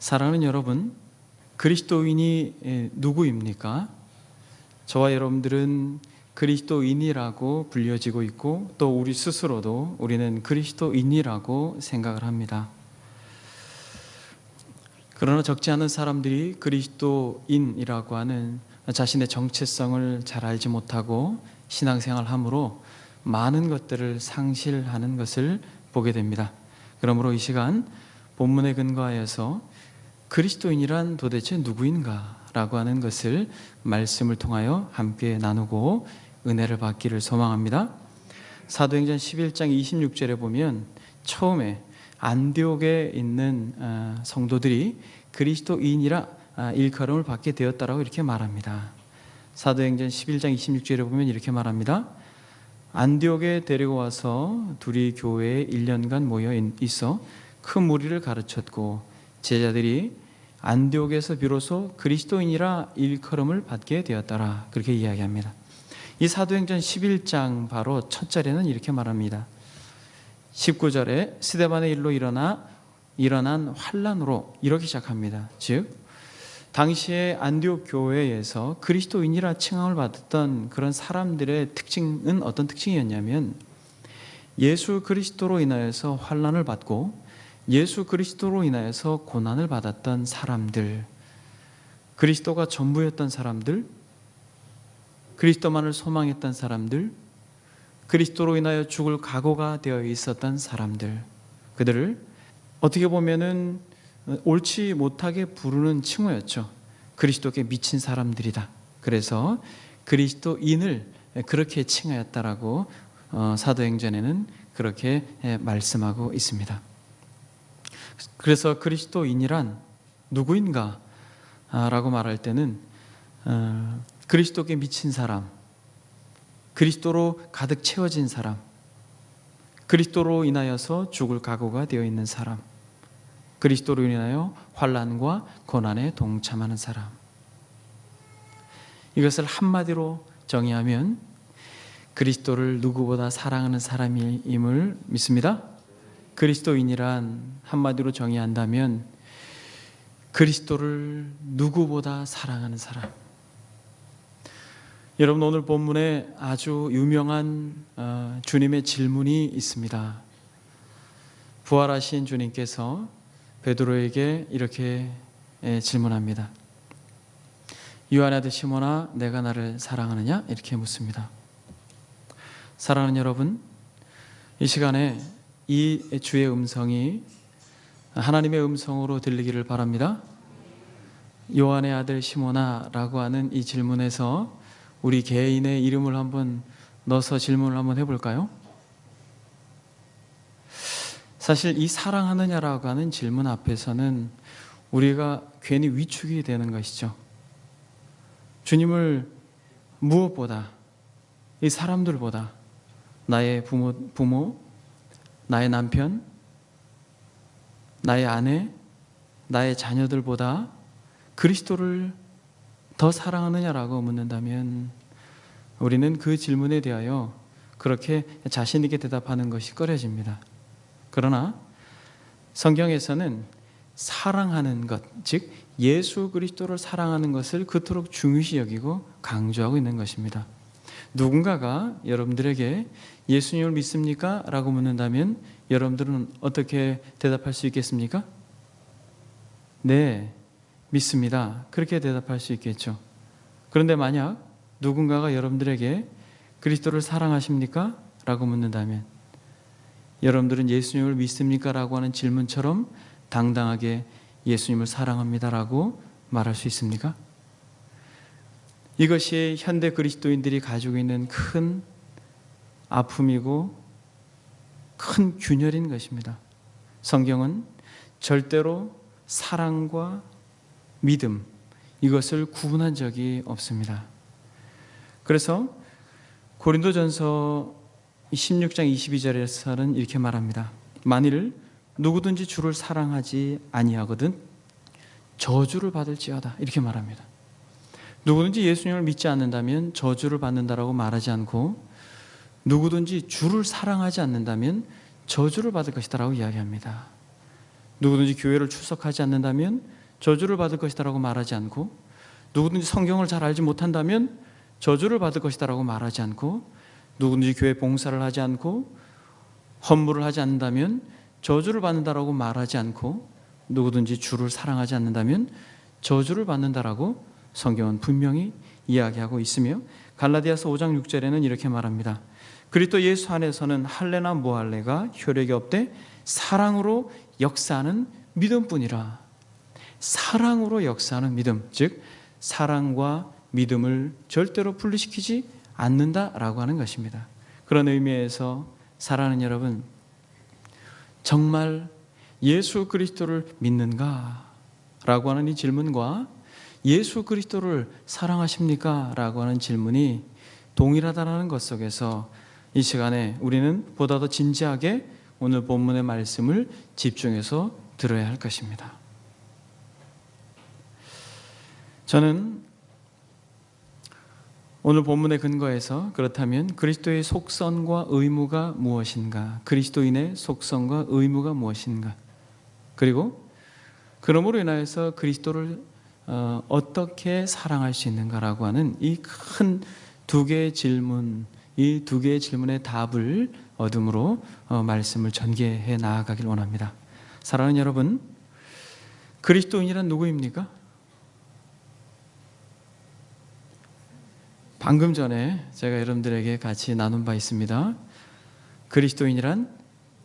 사랑하는 여러분, 그리스도인이 누구입니까? 저와 여러분들은 그리스도인이라고 불려지고 있고 또 우리 스스로도 우리는 그리스도인이라고 생각을 합니다. 그러나 적지 않은 사람들이 그리스도인이라고 하는 자신의 정체성을 잘 알지 못하고 신앙생활함으로 많은 것들을 상실하는 것을 보게 됩니다. 그러므로 이 시간 본문에 근거하여서 그리스도인이란 도대체 누구인가? 라고 하는 것을 말씀을 통하여 함께 나누고 은혜를 받기를 소망합니다. 사도행전 11장 26절에 보면 처음에 안디옥에 있는 성도들이 그리스도인이라 일컬음을 받게 되었다라고 이렇게 말합니다. 사도행전 11장 26절에 보면 이렇게 말합니다. 안디옥에 데리고 와서 둘이 교회에 1년간 모여 있어 큰 무리를 가르쳤고 제자들이 안디옥에서 비로소 그리스도인이라 일컬음을 받게 되었더라. 그렇게 이야기합니다. 이 사도행전 11장 바로 첫 절에는 이렇게 말합니다. 19절에 스데반의 일로 일어난 환란으로 이렇게 시작합니다. 즉 당시에 안디옥 교회에서 그리스도인이라 칭함을 받았던 그런 사람들의 특징은 어떤 특징이었냐면 예수 그리스도로 인하여서 환란을 받고 예수 그리스도로 인하여서 고난을 받았던 사람들, 그리스도가 전부였던 사람들, 그리스도만을 소망했던 사람들, 그리스도로 인하여 죽을 각오가 되어 있었던 사람들, 그들을 어떻게 보면은 옳지 못하게 부르는 칭호였죠. 그리스도께 미친 사람들이다. 그래서 그리스도인을 그렇게 칭하였다라고 사도행전에는 그렇게 말씀하고 있습니다. 그래서 그리스도인이란 누구인가? 라고 말할 때는 그리스도께 미친 사람, 그리스도로 가득 채워진 사람, 그리스도로 인하여서 죽을 각오가 되어 있는 사람, 그리스도로 인하여 환난과 고난에 동참하는 사람. 이것을 한마디로 정의하면 그리스도를 누구보다 사랑하는 사람임을 믿습니다. 그리스도인이란 한마디로 정의한다면 그리스도를 누구보다 사랑하는 사람. 여러분, 오늘 본문에 아주 유명한 주님의 질문이 있습니다. 부활하신 주님께서 베드로에게 이렇게 질문합니다. 요한의 아들 시몬아, 내가 나를 사랑하느냐? 이렇게 묻습니다. 사랑하는 여러분, 이 시간에 이 주의 음성이 하나님의 음성으로 들리기를 바랍니다. 요한의 아들 시몬아 라고 하는 이 질문에서 우리 개인의 이름을 한번 넣어서 질문을 한번 해볼까요? 사실 이 사랑하느냐라고 하는 질문 앞에서는 우리가 괜히 위축이 되는 것이죠. 주님을 무엇보다, 이 사람들보다, 나의 부모, 나의 남편, 나의 아내, 나의 자녀들보다 그리스도를 더 사랑하느냐라고 묻는다면 우리는 그 질문에 대하여 그렇게 자신 있게 대답하는 것이 꺼려집니다. 그러나 성경에서는 사랑하는 것, 즉 예수 그리스도를 사랑하는 것을 그토록 중요시 여기고 강조하고 있는 것입니다. 누군가가 여러분들에게 예수님을 믿습니까? 라고 묻는다면 여러분들은 어떻게 대답할 수 있겠습니까? 네, 믿습니다. 그렇게 대답할 수 있겠죠. 그런데 만약 누군가가 여러분들에게 그리스도를 사랑하십니까? 라고 묻는다면 여러분들은 예수님을 믿습니까? 라고 하는 질문처럼 당당하게 예수님을 사랑합니다 라고 말할 수 있습니까? 이것이 현대 그리스도인들이 가지고 있는 큰 아픔이고 큰 균열인 것입니다. 성경은 절대로 사랑과 믿음, 이것을 구분한 적이 없습니다. 그래서 고린도전서 16장 22절에서는 이렇게 말합니다. 만일 누구든지 주를 사랑하지 아니하거든 저주를 받을지어다, 이렇게 말합니다. 누구든지 예수님을 믿지 않는다면 저주를 받는다라고 말하지 않고 누구든지 주를 사랑하지 않는다면 저주를 받을 것이다라고 이야기합니다. 누구든지 교회를 출석하지 않는다면 저주를 받을 것이다라고 말하지 않고, 누구든지 성경을 잘 알지 못한다면 저주를 받을 것이다라고 말하지 않고, 누구든지 교회 봉사를 하지 않고 헌물을 하지 않는다면 저주를 받는다라고 말하지 않고, 누구든지 주를 사랑하지 않는다면 저주를 받는다라고 성경은 분명히 이야기하고 있으며, 갈라디아서 5장 6절에는 이렇게 말합니다. 그리스도 예수 안에서는 할례나 무할례가 효력이 없되 사랑으로 역사하는 믿음뿐이라. 사랑으로 역사하는 믿음, 즉 사랑과 믿음을 절대로 분리시키지 않는다라고 하는 것입니다. 그런 의미에서 사랑하는 여러분, 정말 예수 그리스도를 믿는가? 라고 하는 이 질문과 예수 그리스도를 사랑하십니까? 라고 하는 질문이 동일하다는 것 속에서 이 시간에 우리는 보다 더 진지하게 오늘 본문의 말씀을 집중해서 들어야 할 것입니다. 저는 오늘 본문의 근거에서 그렇다면 그리스도의 속성과 의무가 무엇인가, 그리스도인의 속성과 의무가 무엇인가, 그리고 그러므로 인하여서 그리스도를 어떻게 사랑할 수 있는가라고 하는 이 큰 두 개의 질문, 이 두 개의 질문의 답을 얻음으로 말씀을 전개해 나아가길 원합니다. 사랑하는 여러분, 그리스도인이란 누구입니까? 방금 전에 제가 여러분들에게 같이 나눈 바 있습니다. 그리스도인이란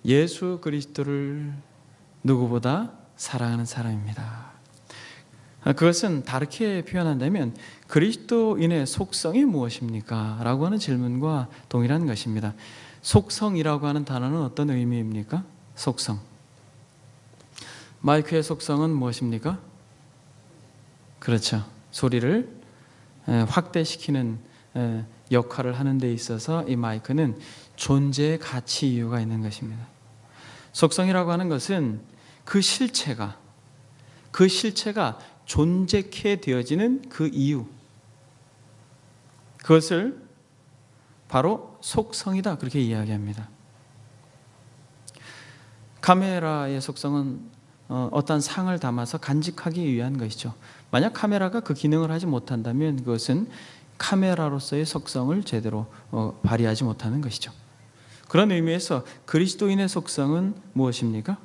예수 그리스도를 누구보다 사랑하는 사람입니다. 그것은 다르게 표현한다면 그리스도인의 속성이 무엇입니까? 라고 하는 질문과 동일한 것입니다. 속성이라고 하는 단어는 어떤 의미입니까? 속성. 마이크의 속성은 무엇입니까? 그렇죠. 소리를 확대시키는 역할을 하는 데 있어서 이 마이크는 존재의 가치 이유가 있는 것입니다. 속성이라고 하는 것은 그 실체가 존재케 되어지는 그 이유, 그것을 바로 속성이다, 그렇게 이야기합니다. 카메라의 속성은 어떤 상을 담아서 간직하기 위한 것이죠. 만약 카메라가 그 기능을 하지 못한다면 그것은 카메라로서의 속성을 제대로 발휘하지 못하는 것이죠. 그런 의미에서 그리스도인의 속성은 무엇입니까?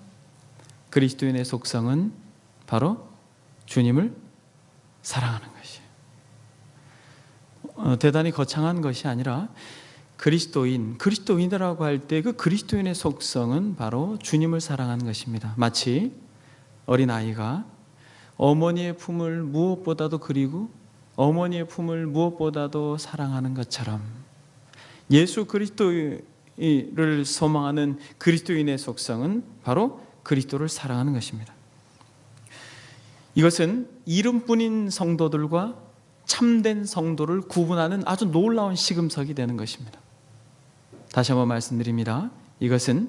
그리스도인의 속성은 바로 주님을 사랑하는 것이에요. 대단히 거창한 것이 아니라 그리스도인이라고 할 때 그 그리스도인의 속성은 바로 주님을 사랑하는 것입니다. 마치 어린아이가 어머니의 품을 무엇보다도 그리고 어머니의 품을 무엇보다도 사랑하는 것처럼 예수 그리스도를 소망하는 그리스도인의 속성은 바로 그리스도를 사랑하는 것입니다. 이것은 이름뿐인 성도들과 참된 성도를 구분하는 아주 놀라운 시금석이 되는 것입니다. 다시 한번 말씀드립니다. 이것은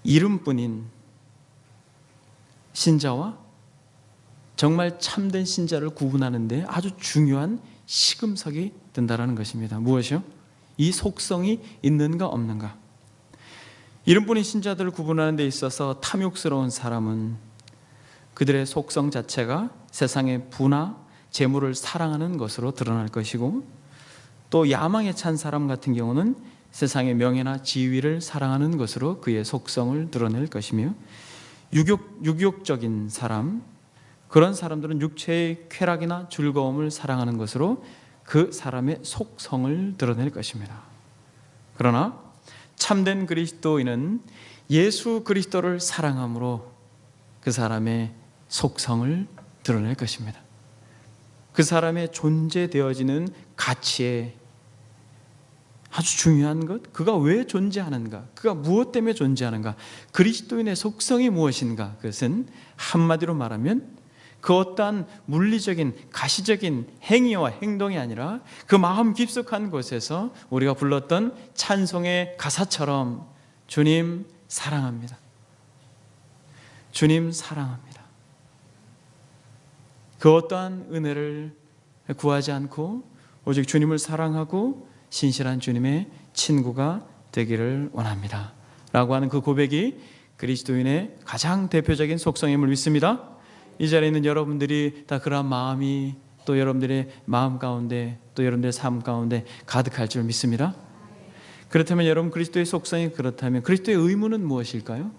이름뿐인 신자와 정말 참된 신자를 구분하는 데 아주 중요한 시금석이 된다는 것입니다. 무엇이요? 이 속성이 있는가 없는가. 이름뿐인 신자들을 구분하는 데 있어서 탐욕스러운 사람은 그들의 속성 자체가 세상의 부나 재물을 사랑하는 것으로 드러날 것이고, 또 야망에 찬 사람 같은 경우는 세상의 명예나 지위를 사랑하는 것으로 그의 속성을 드러낼 것이며, 유욕적인 사람, 그런 사람들은 육체의 쾌락이나 즐거움을 사랑하는 것으로 그 사람의 속성을 드러낼 것입니다. 그러나 참된 그리스도인은 예수 그리스도를 사랑함으로 그 사람의 속성을 드러낼 것입니다. 그 사람의 존재되어지는 가치에 아주 중요한 것, 그가 왜 존재하는가, 그가 무엇 때문에 존재하는가, 그리스도인의 속성이 무엇인가, 그것은 한마디로 말하면 그 어떠한 물리적인 가시적인 행위와 행동이 아니라 그 마음 깊숙한 곳에서 우리가 불렀던 찬송의 가사처럼 주님 사랑합니다. 주님 사랑합니다. 그 어떠한 은혜를 구하지 않고 오직 주님을 사랑하고 신실한 주님의 친구가 되기를 원합니다. 라고 하는 그 고백이 그리스도인의 가장 대표적인 속성임을 믿습니다. 이 자리에 있는 여러분들이 다 그러한 마음이 또 여러분들의 마음 가운데 또 여러분들의 삶 가운데 가득할 줄 믿습니다. 그렇다면 여러분, 그리스도의 속성이 그렇다면 그리스도의 의무는 무엇일까요?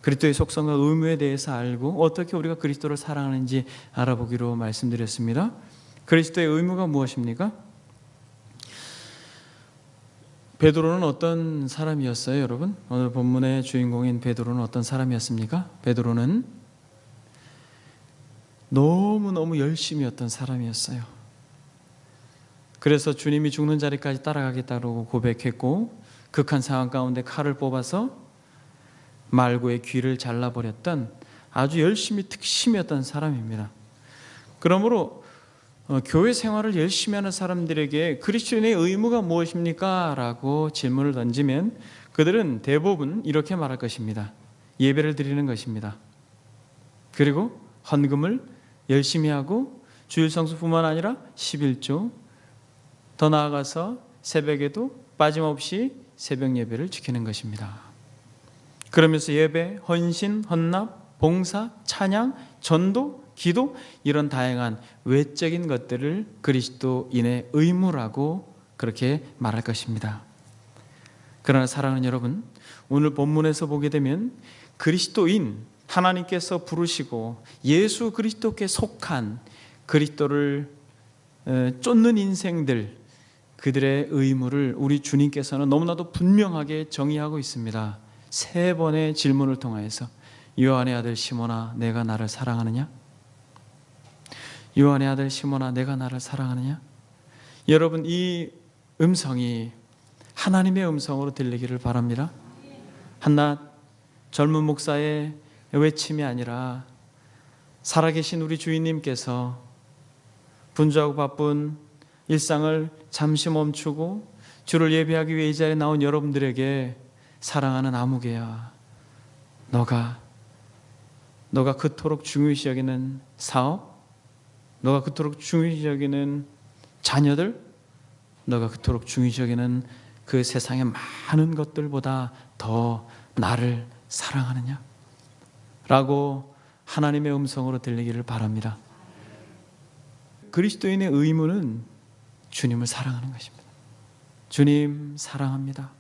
그리스도의 속성과 의무에 대해서 알고 어떻게 우리가 그리스도를 사랑하는지 알아보기로 말씀드렸습니다. 그리스도의 의무가 무엇입니까? 베드로는 어떤 사람이었어요, 여러분? 오늘 본문의 주인공인 베드로는 어떤 사람이었습니까? 베드로는 너무너무 열심히였던 사람이었어요. 그래서 주님이 죽는 자리까지 따라가겠다고 고백했고, 극한 상황 가운데 칼을 뽑아서 말고의 귀를 잘라버렸던 아주 열심히 특심이었던 사람입니다. 그러므로 교회 생활을 열심히 하는 사람들에게 그리스도인의 의무가 무엇입니까? 라고 질문을 던지면 그들은 대부분 이렇게 말할 것입니다. 예배를 드리는 것입니다. 그리고 헌금을 열심히 하고 주일 성수뿐만 아니라 11조, 더 나아가서 새벽에도 빠짐없이 새벽 예배를 지키는 것입니다. 그러면서 예배, 헌신, 헌납, 봉사, 찬양, 전도, 기도, 이런 다양한 외적인 것들을 그리스도인의 의무라고 그렇게 말할 것입니다. 그러나 사랑하는 여러분, 오늘 본문에서 보게 되면 그리스도인, 하나님께서 부르시고 예수 그리스도께 속한 그리스도를 쫓는 인생들, 그들의 의무를 우리 주님께서는 너무나도 분명하게 정의하고 있습니다. 3번의 질문을 통하여서 요한의 아들 시몬아, 내가 나를 사랑하느냐? 요한의 아들 시몬아, 내가 나를 사랑하느냐? 여러분, 이 음성이 하나님의 음성으로 들리기를 바랍니다. 한낱 젊은 목사의 외침이 아니라 살아계신 우리 주인님께서 분주하고 바쁜 일상을 잠시 멈추고 주를 예배하기 위해 이 자리에 나온 여러분들에게 사랑하는 아무개야, 너가 그토록 중요시 여기는 사업, 너가 그토록 중요시 여기는 자녀들, 너가 그토록 중요시 여기는 그 세상의 많은 것들보다 더 나를 사랑하느냐? 라고 하나님의 음성으로 들리기를 바랍니다. 그리스도인의 의무는 주님을 사랑하는 것입니다. 주님 사랑합니다.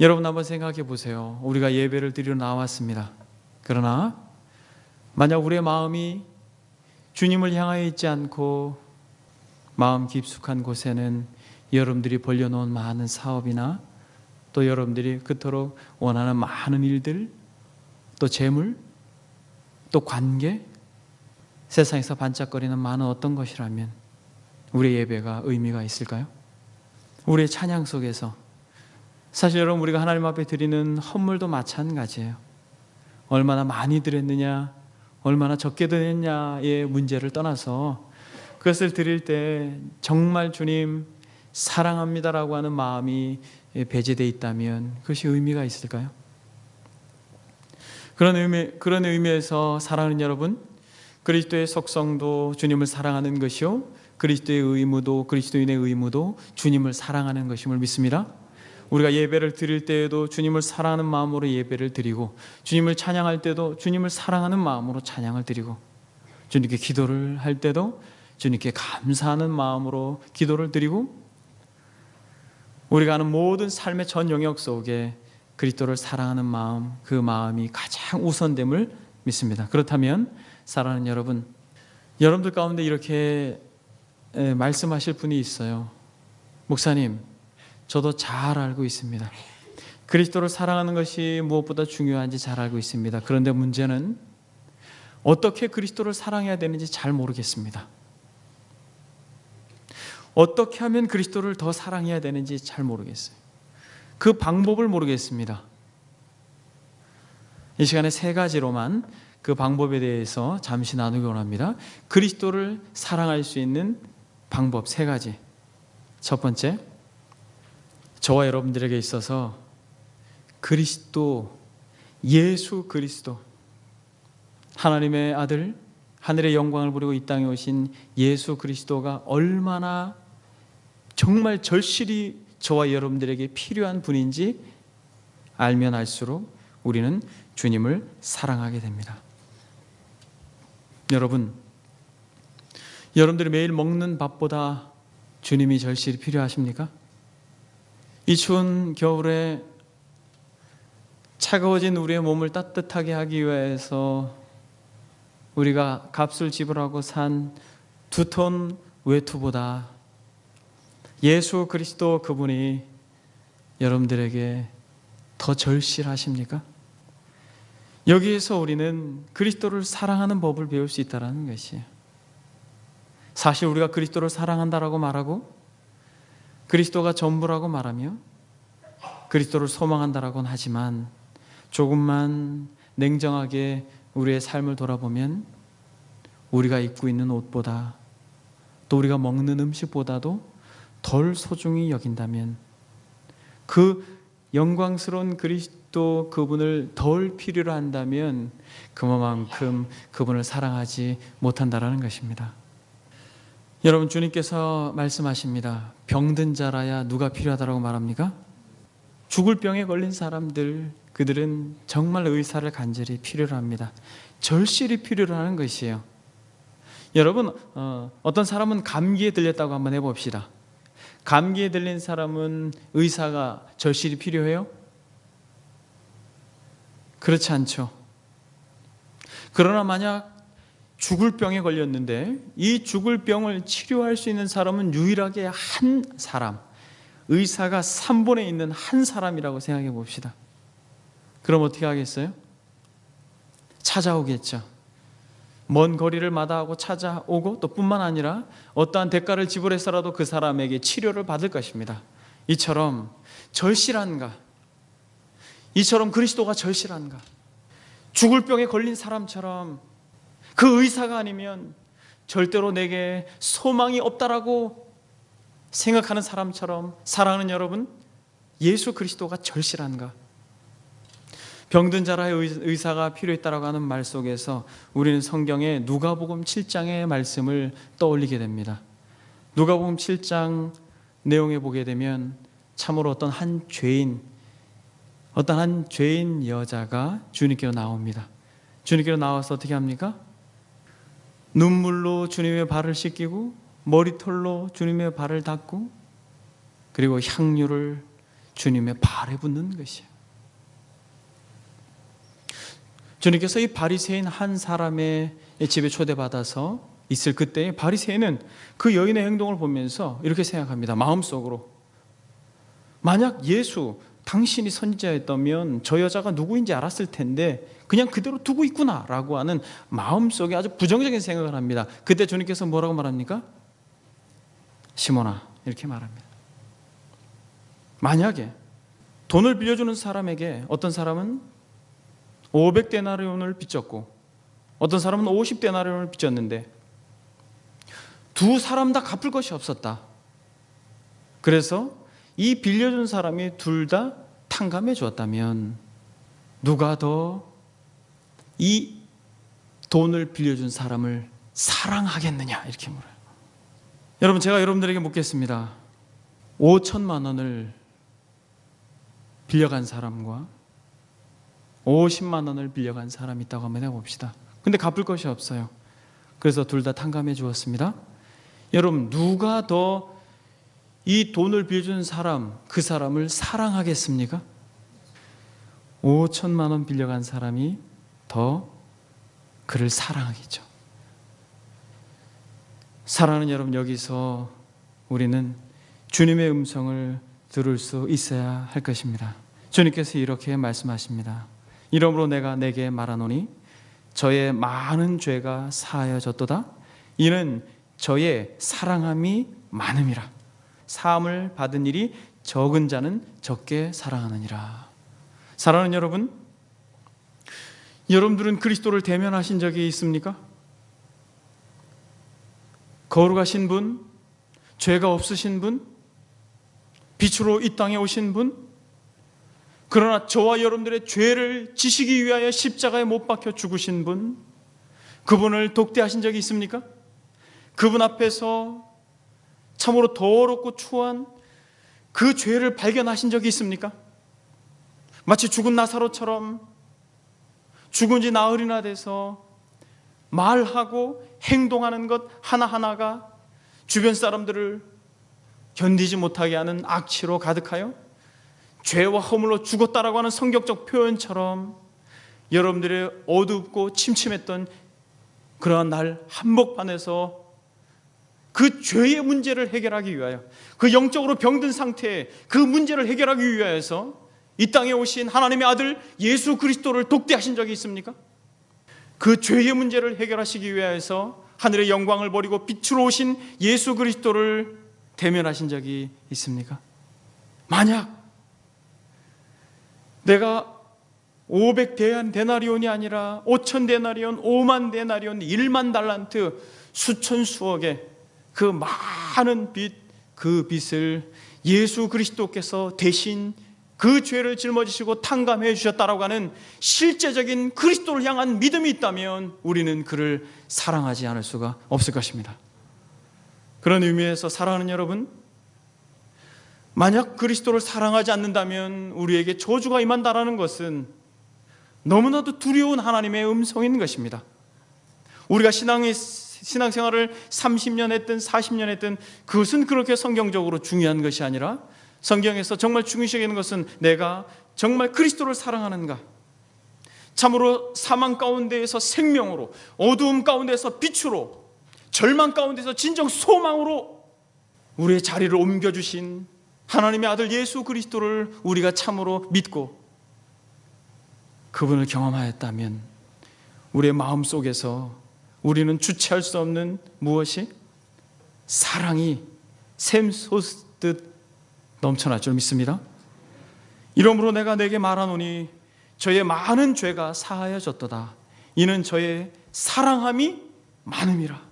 여러분 한번 생각해 보세요. 우리가 예배를 드리러 나왔습니다. 그러나 만약 우리의 마음이 주님을 향하여 있지 않고 마음 깊숙한 곳에는 여러분들이 벌려놓은 많은 사업이나 또 여러분들이 그토록 원하는 많은 일들, 또 재물, 또 관계, 세상에서 반짝거리는 많은 어떤 것이라면 우리의 예배가 의미가 있을까요? 우리의 찬양 속에서 사실 여러분, 우리가 하나님 앞에 드리는 헌물도 마찬가지예요. 얼마나 많이 드렸느냐, 얼마나 적게 드렸냐의 문제를 떠나서 그것을 드릴 때 정말 주님 사랑합니다라고 하는 마음이 배제되어 있다면 그것이 의미가 있을까요? 그런 의미에서 사랑하는 여러분, 그리스도의 속성도 주님을 사랑하는 것이요, 그리스도의 의무도, 그리스도인의 의무도 주님을 사랑하는 것임을 믿습니다. 우리가 예배를 드릴 때에도 주님을 사랑하는 마음으로 예배를 드리고, 주님을 찬양할 때도 주님을 사랑하는 마음으로 찬양을 드리고, 주님께 기도를 할 때도 주님께 감사하는 마음으로 기도를 드리고, 우리가 하는 모든 삶의 전 영역 속에 그리스도를 사랑하는 마음, 그 마음이 가장 우선됨을 믿습니다. 그렇다면 사랑하는 여러분, 여러분들 가운데 이렇게 말씀하실 분이 있어요. 목사님, 저도 잘 알고 있습니다. 그리스도를 사랑하는 것이 무엇보다 중요한지 잘 알고 있습니다. 그런데 문제는 어떻게 그리스도를 사랑해야 되는지 잘 모르겠습니다. 어떻게 하면 그리스도를 더 사랑해야 되는지 잘 모르겠어요. 그 방법을 모르겠습니다. 이 시간에 3가지로만 그 방법에 대해서 잠시 나누기 원합니다. 그리스도를 사랑할 수 있는 방법 3가지. 첫 번째, 저와 여러분들에게 있어서 그리스도, 예수 그리스도, 하나님의 아들, 하늘의 영광을 부리고 이 땅에 오신 예수 그리스도가 얼마나 정말 절실히 저와 여러분들에게 필요한 분인지 알면 알수록 우리는 주님을 사랑하게 됩니다. 여러분들이 매일 먹는 밥보다 주님이 절실히 필요하십니까? 이 추운 겨울에 차가워진 우리의 몸을 따뜻하게 하기 위해서 우리가 값을 지불하고 산 2톤 외투보다 예수 그리스도 그분이 여러분들에게 더 절실하십니까? 여기에서 우리는 그리스도를 사랑하는 법을 배울 수 있다는 것이에요. 사실 우리가 그리스도를 사랑한다라고 말하고 그리스도가 전부라고 말하며 그리스도를 소망한다라고는 하지만 조금만 냉정하게 우리의 삶을 돌아보면 우리가 입고 있는 옷보다 또 우리가 먹는 음식보다도 덜 소중히 여긴다면 그 영광스러운 그리스도 그분을 덜 필요로 한다면 그만큼 그분을 사랑하지 못한다라는 것입니다. 여러분, 주님께서 말씀하십니다. 병든 자라야 누가 필요하다고 말합니까? 죽을 병에 걸린 사람들, 그들은 정말 의사를 간절히 필요로 합니다. 절실히 필요로 하는 것이에요. 여러분, 어떤 사람은 감기에 들렸다고 한번 해봅시다. 감기에 들린 사람은 의사가 절실히 필요해요? 그렇지 않죠. 그러나 만약 죽을 병에 걸렸는데 이 죽을 병을 치료할 수 있는 사람은 유일하게 한 사람, 의사가 3분에 있는 한 사람이라고 생각해 봅시다. 그럼 어떻게 하겠어요? 찾아오겠죠. 먼 거리를 마다하고 찾아오고 또 뿐만 아니라 어떠한 대가를 지불해서라도 그 사람에게 치료를 받을 것입니다. 이처럼 절실한가? 이처럼 그리스도가 절실한가? 죽을 병에 걸린 사람처럼 그 의사가 아니면 절대로 내게 소망이 없다라고 생각하는 사람처럼 사랑하는 여러분, 예수 그리스도가 절실한가? 병든 자라의 의사가 필요했다라고 하는 말 속에서 우리는 성경의 누가복음 7장의 말씀을 떠올리게 됩니다. 누가복음 7장 내용에 보게 되면 참으로 어떤 한 죄인 여자가 주님께로 나옵니다. 주님께로 나와서 어떻게 합니까? 눈물로 주님의 발을 씻기고 머리털로 주님의 발을 닦고 그리고 향유를 주님의 발에 붓는 것이에요. 주님께서 이 바리새인 한 사람의 집에 초대받아서 있을 그때 바리새인은 그 여인의 행동을 보면서 이렇게 생각합니다. 마음속으로, 만약 예수 당신이 선지자였다면 저 여자가 누구인지 알았을 텐데 그냥 그대로 두고 있구나 라고 하는 마음속에 아주 부정적인 생각을 합니다. 그때 주님께서 뭐라고 말합니까? 시몬아, 이렇게 말합니다. 만약에 돈을 빌려주는 사람에게 어떤 사람은 500데나리온을 빚졌고 어떤 사람은 50데나리온을 빚졌는데 두 사람 다 갚을 것이 없었다. 그래서 이 빌려준 사람이 둘 다 탕감해 주었다면 누가 더 이 돈을 빌려준 사람을 사랑하겠느냐, 이렇게 물어요. 여러분, 제가 여러분들에게 묻겠습니다. 5천만 원을 빌려간 사람과 50만 원을 빌려간 사람이 있다고 한번 해봅시다. 근데 갚을 것이 없어요. 그래서 둘 다 탕감해 주었습니다. 여러분, 누가 더 이 돈을 빌려준 사람, 그 사람을 사랑하겠습니까? 5천만 원 빌려간 사람이 더 그를 사랑하겠죠. 사랑하는 여러분, 여기서 우리는 주님의 음성을 들을 수 있어야 할 것입니다. 주님께서 이렇게 말씀하십니다. 이러므로 내가 내게 말하노니 저의 많은 죄가 사하여졌도다. 이는 저의 사랑함이 많음이라. 사함을 받은 일이 적은 자는 적게 사랑하느니라. 사랑하는 여러분, 여러분들은 그리스도를 대면하신 적이 있습니까? 거룩하신 분, 죄가 없으신 분, 빛으로 이 땅에 오신 분, 그러나 저와 여러분들의 죄를 지시기 위하여 십자가에 못 박혀 죽으신 분, 그분을 독대하신 적이 있습니까? 그분 앞에서 참으로 더럽고 추한 그 죄를 발견하신 적이 있습니까? 마치 죽은 나사로처럼 죽은 지 나흘이나 돼서 말하고 행동하는 것 하나하나가 주변 사람들을 견디지 못하게 하는 악취로 가득하여 죄와 허물로 죽었다라고 하는 성경적 표현처럼 여러분들의 어둡고 침침했던 그러한 날 한복판에서 그 죄의 문제를 해결하기 위하여, 그 영적으로 병든 상태에 그 문제를 해결하기 위하여서 이 땅에 오신 하나님의 아들 예수 그리스도를 독대하신 적이 있습니까? 그 죄의 문제를 해결하시기 위하여서 하늘의 영광을 버리고 빛으로 오신 예수 그리스도를 대면하신 적이 있습니까? 만약 내가 500데나리온이 아니라 5,000데나리온, 5만 데나리온, 1만 달란트, 수천 수억의 그 많은 빚, 그 빚을 예수 그리스도께서 대신 그 죄를 짊어지시고 탕감해 주셨다라고 하는 실제적인 그리스도를 향한 믿음이 있다면 우리는 그를 사랑하지 않을 수가 없을 것입니다. 그런 의미에서 사랑하는 여러분, 만약 그리스도를 사랑하지 않는다면 우리에게 저주가 임한다라는 것은 너무나도 두려운 하나님의 음성인 것입니다. 우리가 신앙생활을 30년 했든 40년 했든 그것은 그렇게 성경적으로 중요한 것이 아니라, 성경에서 정말 중요시 여기는 것은 내가 정말 그리스도를 사랑하는가, 참으로 사망 가운데에서 생명으로, 어두움 가운데서 빛으로, 절망 가운데서 진정 소망으로 우리의 자리를 옮겨주신 하나님의 아들 예수 그리스도를 우리가 참으로 믿고 그분을 경험하였다면 우리의 마음속에서 우리는 주체할 수 없는 무엇이? 사랑이 샘솟듯 넘쳐날 줄 믿습니다. 이러므로 내가 내게 말하노니 저의 많은 죄가 사하여졌도다. 이는 저의 사랑함이 많음이라.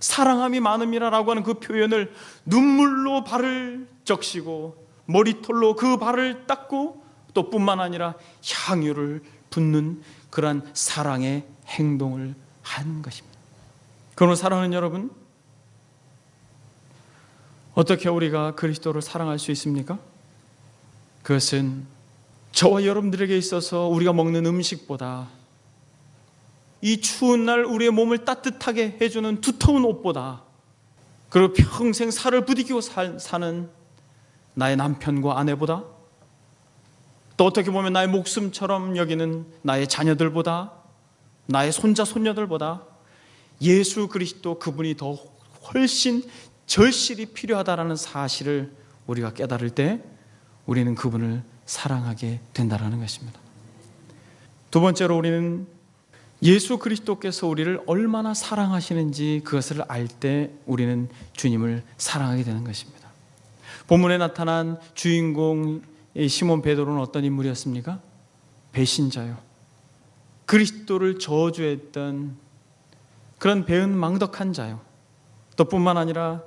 사랑함이 많음이라라고 하는 그 표현을 눈물로 발을 적시고 머리털로 그 발을 닦고 또 뿐만 아니라 향유를 붓는 그러한 사랑의 행동을 한 것입니다. 그러므로 사랑하는 여러분, 어떻게 우리가 그리스도를 사랑할 수 있습니까? 그것은 저와 여러분들에게 있어서 우리가 먹는 음식보다, 이 추운 날 우리의 몸을 따뜻하게 해주는 두터운 옷보다, 그리고 평생 살을 부딪히고 사는 나의 남편과 아내보다, 또 어떻게 보면 나의 목숨처럼 여기는 나의 자녀들보다, 나의 손자 손녀들보다 예수 그리스도 그분이 더 훨씬 절실히 필요하다라는 사실을 우리가 깨달을 때 우리는 그분을 사랑하게 된다는 것입니다. 두 번째로 우리는 예수 그리스도께서 우리를 얼마나 사랑하시는지 그것을 알 때 우리는 주님을 사랑하게 되는 것입니다. 본문에 나타난 주인공 시몬 베드로는 어떤 인물이었습니까? 배신자요. 그리스도를 저주했던 그런 배은망덕한 자요. 또 뿐만 아니라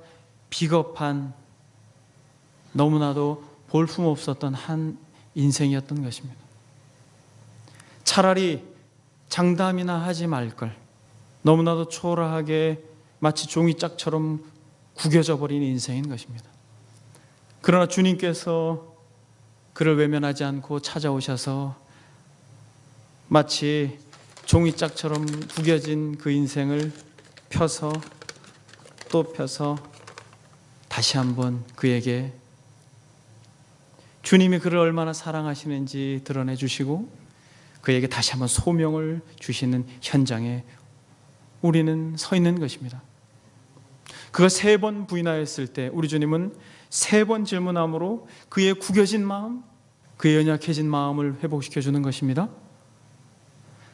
비겁한, 너무나도 볼품없었던 한 인생이었던 것입니다. 차라리 장담이나 하지 말걸, 너무나도 초라하게 마치 종이짝처럼 구겨져 버린 인생인 것입니다. 그러나 주님께서 그를 외면하지 않고 찾아오셔서 마치 종이짝처럼 구겨진 그 인생을 펴서 또 펴서 다시 한번 그에게 주님이 그를 얼마나 사랑하시는지 드러내 주시고 그에게 다시 한번 소명을 주시는 현장에 우리는 서 있는 것입니다. 그가 3번 부인하였을 때 우리 주님은 3번 질문함으로 그의 구겨진 마음, 그의 연약해진 마음을 회복시켜 주는 것입니다.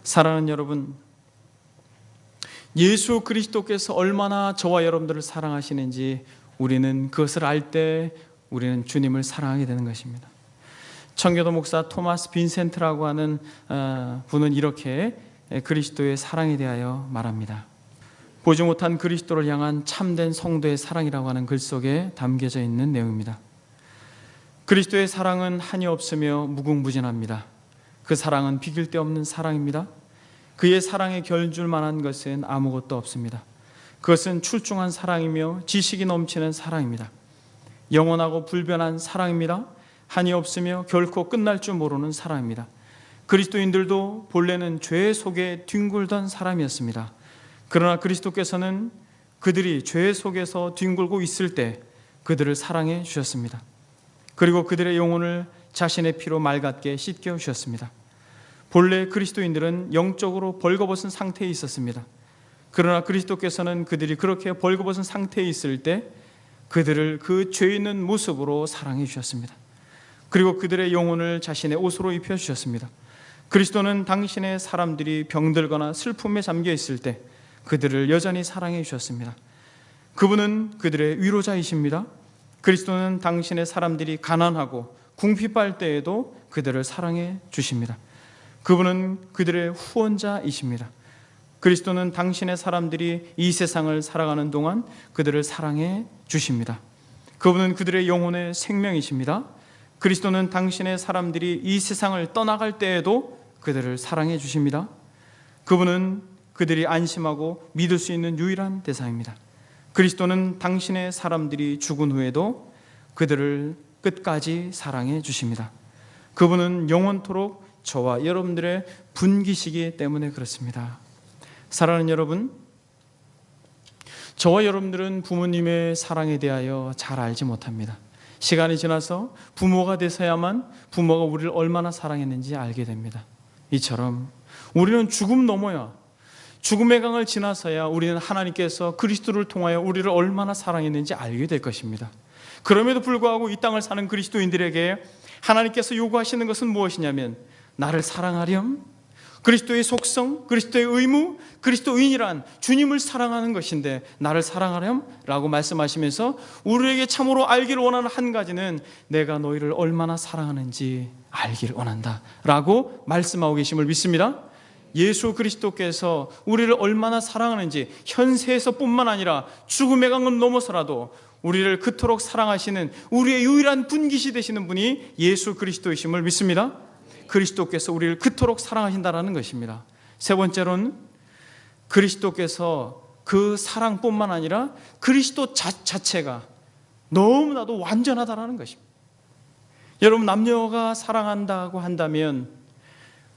사랑하는 여러분, 예수 그리스도께서 얼마나 저와 여러분들을 사랑하시는지 우리는 그것을 알 때 우리는 주님을 사랑하게 되는 것입니다. 청교도 목사 토마스 빈센트라고 하는 분은 이렇게 그리스도의 사랑에 대하여 말합니다. 보지 못한 그리스도를 향한 참된 성도의 사랑이라고 하는 글 속에 담겨져 있는 내용입니다. 그리스도의 사랑은 한이 없으며 무궁무진합니다. 그 사랑은 비길 데 없는 사랑입니다. 그의 사랑에 결줄 만한 것은 아무것도 없습니다. 그것은 출중한 사랑이며 지식이 넘치는 사랑입니다. 영원하고 불변한 사랑입니다. 한이 없으며 결코 끝날 줄 모르는 사람입니다. 그리스도인들도 본래는 죄 속에 뒹굴던 사람이었습니다. 그러나 그리스도께서는 그들이 죄 속에서 뒹굴고 있을 때 그들을 사랑해 주셨습니다. 그리고 그들의 영혼을 자신의 피로 맑게 씻겨 주셨습니다. 본래 그리스도인들은 영적으로 벌거벗은 상태에 있었습니다. 그러나 그리스도께서는 그들이 그렇게 벌거벗은 상태에 있을 때 그들을 그 죄 있는 모습으로 사랑해 주셨습니다. 그리고 그들의 영혼을 자신의 옷으로 입혀 주셨습니다. 그리스도는 당신의 사람들이 병들거나 슬픔에 잠겨 있을 때 그들을 여전히 사랑해 주셨습니다. 그분은 그들의 위로자이십니다. 그리스도는 당신의 사람들이 가난하고 궁핍할 때에도 그들을 사랑해 주십니다. 그분은 그들의 후원자이십니다. 그리스도는 당신의 사람들이 이 세상을 살아가는 동안 그들을 사랑해 주십니다. 그분은 그들의 영혼의 생명이십니다. 그리스도는 당신의 사람들이 이 세상을 떠나갈 때에도 그들을 사랑해 주십니다. 그분은 그들이 안심하고 믿을 수 있는 유일한 대상입니다. 그리스도는 당신의 사람들이 죽은 후에도 그들을 끝까지 사랑해 주십니다. 그분은 영원토록 저와 여러분들의 분기시기 때문에 그렇습니다. 사랑하는 여러분, 저와 여러분들은 부모님의 사랑에 대하여 잘 알지 못합니다. 시간이 지나서 부모가 돼서야만 부모가 우리를 얼마나 사랑했는지 알게 됩니다. 이처럼 우리는 죽음 넘어야, 죽음의 강을 지나서야 우리는 하나님께서 그리스도를 통하여 우리를 얼마나 사랑했는지 알게 될 것입니다. 그럼에도 불구하고 이 땅을 사는 그리스도인들에게 하나님께서 요구하시는 것은 무엇이냐면, 나를 사랑하렴, 그리스도의 속성, 그리스도의 의무, 그리스도인이란 주님을 사랑하는 것인데 나를 사랑하렴 라고 말씀하시면서 우리에게 참으로 알기를 원하는 한 가지는 내가 너희를 얼마나 사랑하는지 알기를 원한다 라고 말씀하고 계심을 믿습니다. 예수 그리스도께서 우리를 얼마나 사랑하는지 현세에서 뿐만 아니라 죽음의 강을 넘어서라도 우리를 그토록 사랑하시는 우리의 유일한 분기시 되시는 분이 예수 그리스도이심을 믿습니다. 그리스도께서 우리를 그토록 사랑하신다는 것입니다. 세 번째로는 그리스도께서 그 사랑뿐만 아니라 그리스도 자체가 너무나도 완전하다는 것입니다. 여러분, 남녀가 사랑한다고 한다면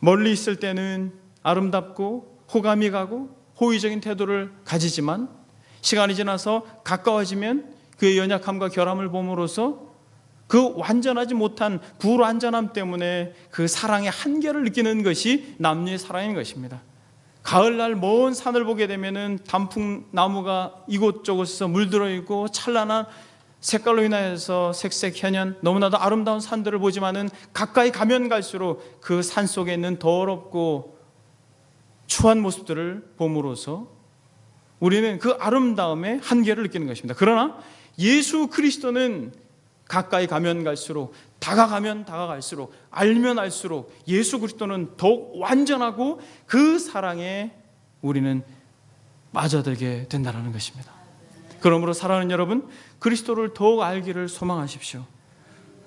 멀리 있을 때는 아름답고 호감이 가고 호의적인 태도를 가지지만 시간이 지나서 가까워지면 그의 연약함과 결함을 봄으로써 그 완전하지 못한 불완전함 때문에 그 사랑의 한계를 느끼는 것이 남녀의 사랑인 것입니다. 가을날 먼 산을 보게 되면 단풍나무가 이곳저곳에서 물들어 있고 찬란한 색깔로 인하여서 색색현연 너무나도 아름다운 산들을 보지만은 가까이 가면 갈수록 그 산 속에 있는 더럽고 추한 모습들을 봄으로써 우리는 그 아름다움의 한계를 느끼는 것입니다. 그러나 예수 그리스도는 가까이 가면 갈수록, 다가가면 다가갈수록, 알면 알수록 예수 그리스도는 더욱 완전하고 그 사랑에 우리는 빠져들게 된다는 것입니다. 그러므로 사랑하는 여러분, 그리스도를 더욱 알기를 소망하십시오.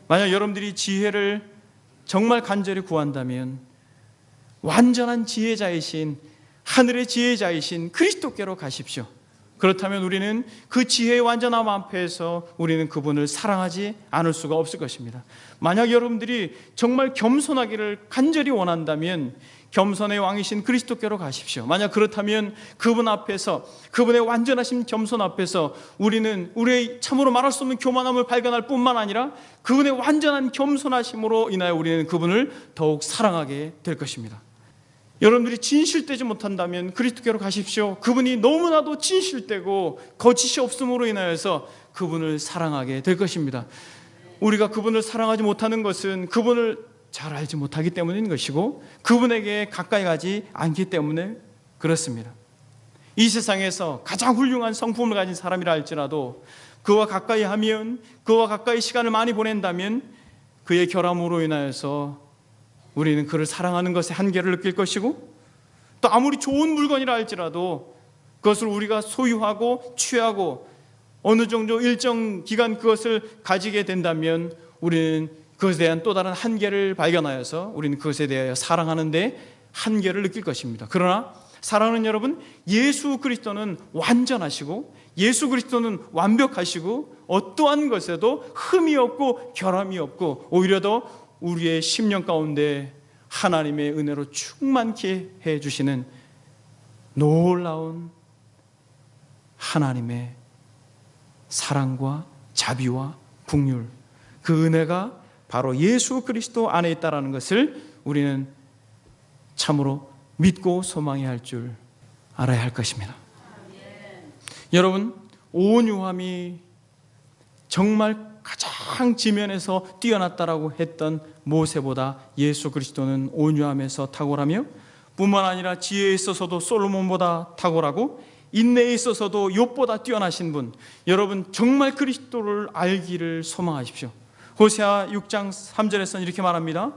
만약 여러분들이 지혜를 정말 간절히 구한다면 완전한 지혜자이신, 하늘의 지혜자이신 그리스도께로 가십시오. 그렇다면 우리는 그 지혜의 완전함 앞에서 우리는 그분을 사랑하지 않을 수가 없을 것입니다. 만약 여러분들이 정말 겸손하기를 간절히 원한다면 겸손의 왕이신 그리스도께로 가십시오. 만약 그렇다면 그분 앞에서, 그분의 완전하신 겸손 앞에서 우리는 우리의 참으로 말할 수 없는 교만함을 발견할 뿐만 아니라 그분의 완전한 겸손하심으로 인하여 우리는 그분을 더욱 사랑하게 될 것입니다. 여러분들이 진실되지 못한다면 그리스도께로 가십시오. 그분이 너무나도 진실되고 거짓이 없음으로 인하여서 그분을 사랑하게 될 것입니다. 우리가 그분을 사랑하지 못하는 것은 그분을 잘 알지 못하기 때문인 것이고 그분에게 가까이 가지 않기 때문에 그렇습니다. 이 세상에서 가장 훌륭한 성품을 가진 사람이라 할지라도 그와 가까이 하면, 그와 가까이 시간을 많이 보낸다면 그의 결함으로 인하여서 우리는 그를 사랑하는 것에 한계를 느낄 것이고, 또 아무리 좋은 물건이라 할지라도 그것을 우리가 소유하고 취하고 어느 정도 일정 기간 그것을 가지게 된다면 우리는 그것에 대한 또 다른 한계를 발견하여서 우리는 그것에 대하여 사랑하는 데 한계를 느낄 것입니다. 그러나 사랑하는 여러분, 예수 그리스도는 완전하시고 예수 그리스도는 완벽하시고 어떠한 것에도 흠이 없고 결함이 없고 오히려 더 우리의 심령 가운데 하나님의 은혜로 충만케 해주시는 놀라운 하나님의 사랑과 자비와 긍휼, 그 은혜가 바로 예수 그리스도 안에 있다는 것을 우리는 참으로 믿고 소망해야 할 줄 알아야 할 것입니다. 여러분, 온유함이 정말 가장 지면에서 뛰어났다라고 했던 모세보다 예수 그리스도는 온유함에서 탁월하며 뿐만 아니라 지혜에 있어서도 솔로몬보다 탁월하고 인내에 있어서도 욥보다 뛰어나신 분, 여러분 정말 그리스도를 알기를 소망하십시오. 호세아 6장 3절에서는 이렇게 말합니다.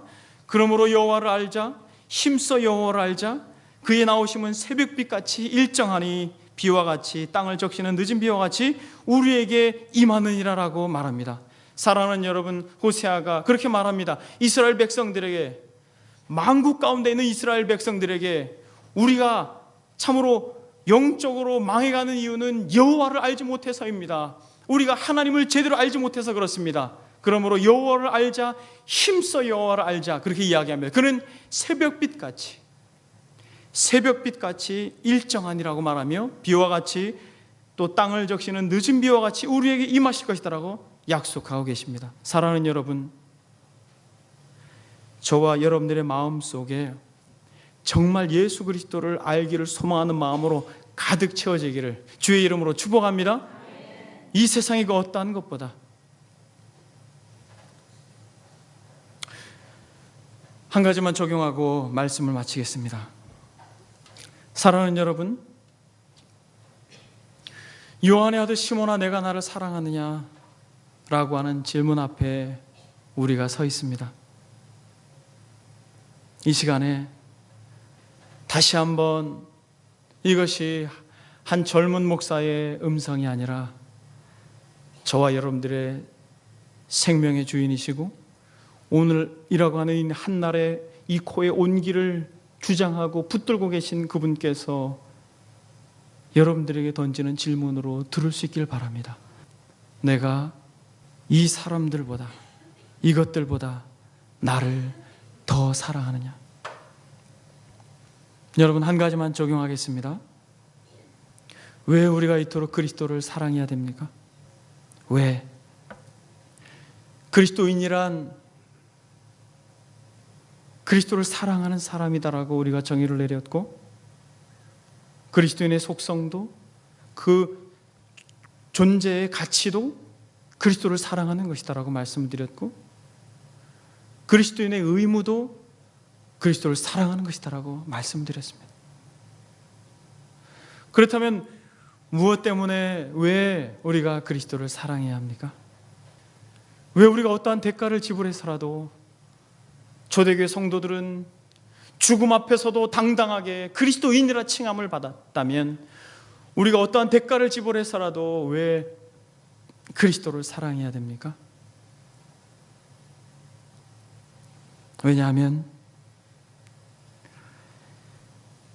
그러므로 여호와를 알자, 힘써 여호와를 알자. 그의 나오심은 새벽빛같이 일정하니 비와 같이 땅을 적시는 늦은 비와 같이 우리에게 임하느니라라고 말합니다. 사랑하는 여러분, 호세아가 그렇게 말합니다. 이스라엘 백성들에게, 만국 가운데 있는 이스라엘 백성들에게 우리가 참으로 영적으로 망해가는 이유는 여호와를 알지 못해서입니다. 우리가 하나님을 제대로 알지 못해서 그렇습니다. 그러므로 여호와를 알자, 힘써 여호와를 알자, 그렇게 이야기합니다. 그는 새벽빛같이 일정하니라고 말하며 비와 같이 또 땅을 적시는 늦은 비와 같이 우리에게 임하실 것이다라고 약속하고 계십니다. 사랑하는 여러분, 저와 여러분들의 마음속에 정말 예수 그리스도를 알기를 소망하는 마음으로 가득 채워지기를 주의 이름으로 축복합니다. 이 세상이 그 어떠한 것보다 한 가지만 적용하고 말씀을 마치겠습니다. 사랑하는 여러분, 요한의 아들 시몬아, 내가 나를 사랑하느냐? 라고 하는 질문 앞에 우리가 서 있습니다. 이 시간에 다시 한번 이것이 한 젊은 목사의 음성이 아니라 저와 여러분들의 생명의 주인이시고 오늘이라고 하는 한날에 이 코의 온기를 주장하고 붙들고 계신 그분께서 여러분들에게 던지는 질문으로 들을 수 있길 바랍니다. 내가 이 사람들보다, 이것들보다 나를 더 사랑하느냐? 여러분, 한 가지만 적용하겠습니다. 왜 우리가 이토록 그리스도를 사랑해야 됩니까? 왜? 그리스도인이란 그리스도를 사랑하는 사람이다라고 우리가 정의를 내렸고, 그리스도인의 속성도 그 존재의 가치도 그리스도를 사랑하는 것이다라고 말씀을 드렸고, 그리스도인의 의무도 그리스도를 사랑하는 것이다라고 말씀드렸습니다. 그렇다면 무엇 때문에 왜 우리가 그리스도를 사랑해야 합니까? 왜 우리가 어떠한 대가를 지불해서라도 초대교회 성도들은 죽음 앞에서도 당당하게 그리스도인이라 칭함을 받았다면 우리가 어떠한 대가를 지불해서라도 왜 그리스도를 사랑해야 됩니까? 왜냐하면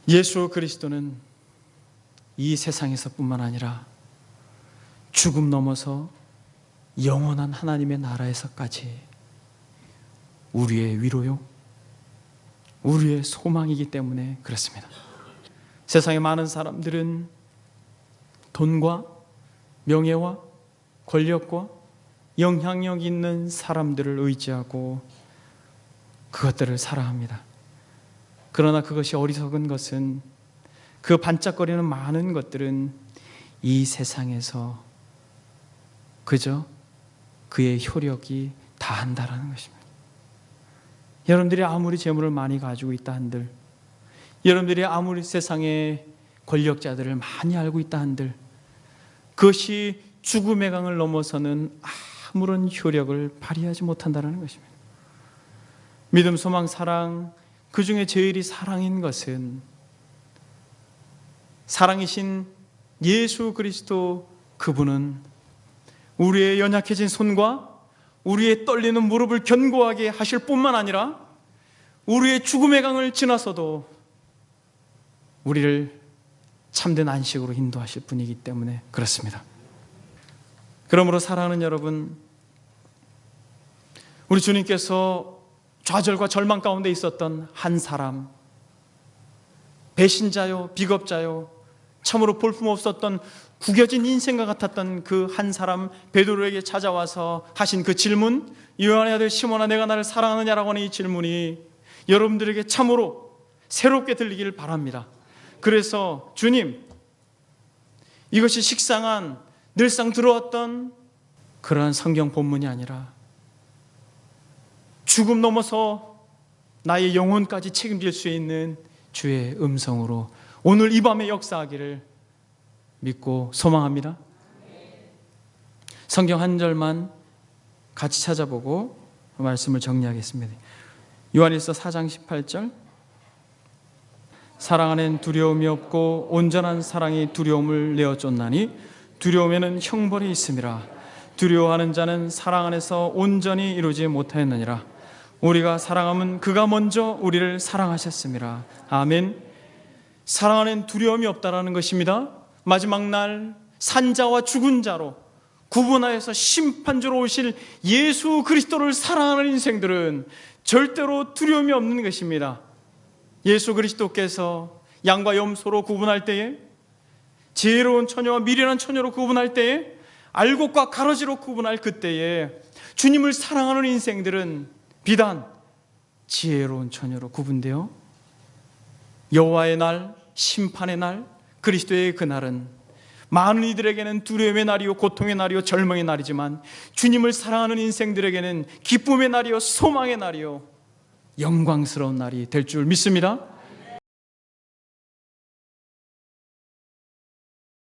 예수 그리스도는 이 세상에서뿐만 아니라 죽음 넘어서 영원한 하나님의 나라에서까지 우리의 위로요, 우리의 소망이기 때문에 그렇습니다. 세상의 많은 사람들은 돈과 명예와 권력과 영향력 있는 사람들을 의지하고 그것들을 사랑합니다. 그러나 그것이 어리석은 것은, 그 반짝거리는 많은 것들은 이 세상에서 그저 그의 효력이 다한다라는 것입니다. 여러분들이 아무리 재물을 많이 가지고 있다 한들, 여러분들이 아무리 세상의 권력자들을 많이 알고 있다 한들, 그것이 죽음의 강을 넘어서는 아무런 효력을 발휘하지 못한다는 것입니다. 믿음, 소망, 사랑, 그 중에 제일이 사랑인 것은 사랑이신 예수 그리스도, 그분은 우리의 연약해진 손과 우리의 떨리는 무릎을 견고하게 하실 뿐만 아니라 우리의 죽음의 강을 지나서도 우리를 참된 안식으로 인도하실 분이기 때문에 그렇습니다. 그러므로 사랑하는 여러분, 우리 주님께서 좌절과 절망 가운데 있었던 한 사람, 배신자요, 비겁자요, 참으로 볼품없었던 구겨진 인생과 같았던 그 한 사람 베드로에게 찾아와서 하신 그 질문, 요한의 아들 시몬아 내가 나를 사랑하느냐라고 하는 이 질문이 여러분들에게 참으로 새롭게 들리기를 바랍니다. 그래서 주님, 이것이 식상한 늘상 들어왔던 그러한 성경 본문이 아니라 죽음 넘어서 나의 영혼까지 책임질 수 있는 주의 음성으로 오늘 이 밤에 역사하기를 믿고 소망합니다. 성경 한 절만 같이 찾아보고 말씀을 정리하겠습니다. 요한일서 4장 18절, 사랑 안엔 두려움이 없고 온전한 사랑이 두려움을 내어 쫓나니 두려움에는 형벌이 있음이라. 두려워하는 자는 사랑 안에서 온전히 이루지 못하였느니라. 우리가 사랑함은 그가 먼저 우리를 사랑하셨음이라. 아멘. 사랑 안엔 두려움이 없다라는 것입니다. 마지막 날 산자와 죽은 자로 구분하여서 심판주로 오실 예수 그리스도를 사랑하는 인생들은 절대로 두려움이 없는 것입니다. 예수 그리스도께서 양과 염소로 구분할 때에, 지혜로운 처녀와 미련한 처녀로 구분할 때에, 알곡과 가라지로 구분할 그때에 주님을 사랑하는 인생들은 비단 지혜로운 처녀로 구분되어 여호와의 날, 심판의 날, 그리스도의 그날은 많은 이들에게는 두려움의 날이요 고통의 날이요 절망의 날이지만 주님을 사랑하는 인생들에게는 기쁨의 날이요 소망의 날이요 영광스러운 날이 될 줄 믿습니다.